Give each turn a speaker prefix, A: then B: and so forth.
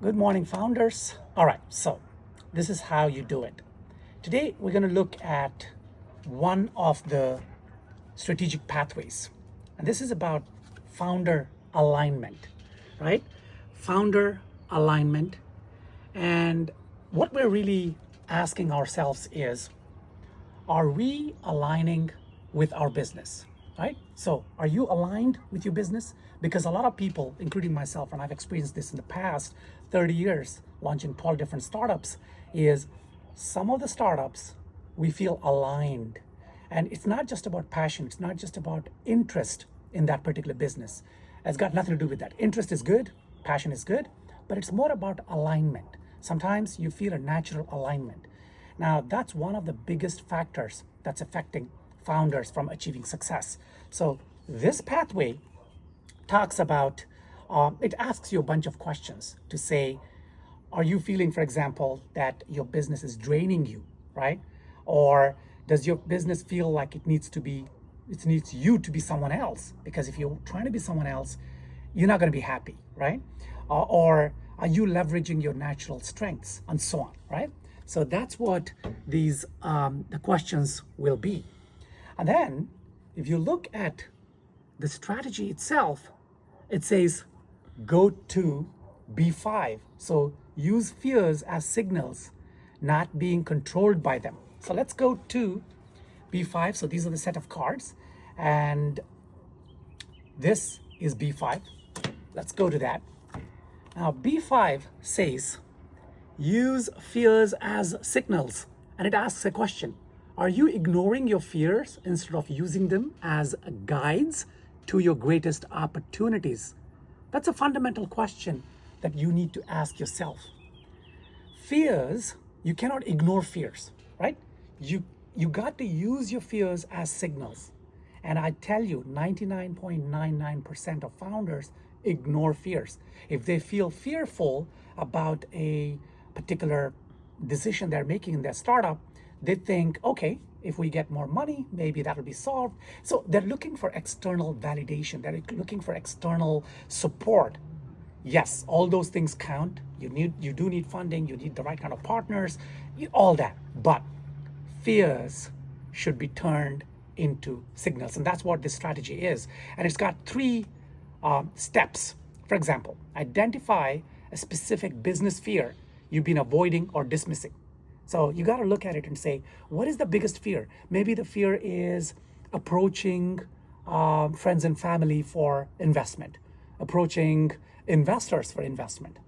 A: Good morning, founders. All right, so this is how you do it. Today, we're going to look at one of the strategic pathways, and this is about founder alignment, right? Founder alignment. And what we're really asking ourselves is, are we aligning with our business, right? So are you aligned with your business? Because a lot of people, including myself, and I've experienced this in the past 30 years, launching 12 different startups, is some of the startups we feel aligned. And it's not just about passion, it's not just about interest in that particular business. It's got nothing to do with that. Interest is good, passion is good, but it's more about alignment. Sometimes you feel a natural alignment. Now, that's one of the biggest factors that's affecting founders from achieving success. So this pathway talks about, it asks you a bunch of questions to say, are you feeling, for example, that your business is draining you, right? Or does your business feel like it needs you to be someone else? Because if you're trying to be someone else, you're not going to be happy, right? Or are you leveraging your natural strengths and so on, right? So that's what these the questions will be. And then if you look at the strategy itself, it says go to B5. So use fears as signals, not being controlled by them. So let's go to B5. So these are the set of cards, and this is B5. Let's go to that. Now B5 says use fears as signals, and it asks a question. Are you ignoring your fears instead of using them as guides to your greatest opportunities? That's a fundamental question that you need to ask yourself. Fears, you cannot ignore fears, right? You got to use your fears as signals. And I tell you, 99.99% of founders ignore fears. If they feel fearful about a particular decision they're making in their startup, they think, okay, if we get more money, maybe that'll be solved. So they're looking for external validation. They're looking for external support. Yes, all those things count. You do need funding. You need the right kind of partners, all that. But fears should be turned into signals. And that's what this strategy is. And it's got three steps. For example, identify a specific business fear you've been avoiding or dismissing. So you got to look at it and say, what is the biggest fear? Maybe the fear is approaching friends and family for investment, approaching investors for investment.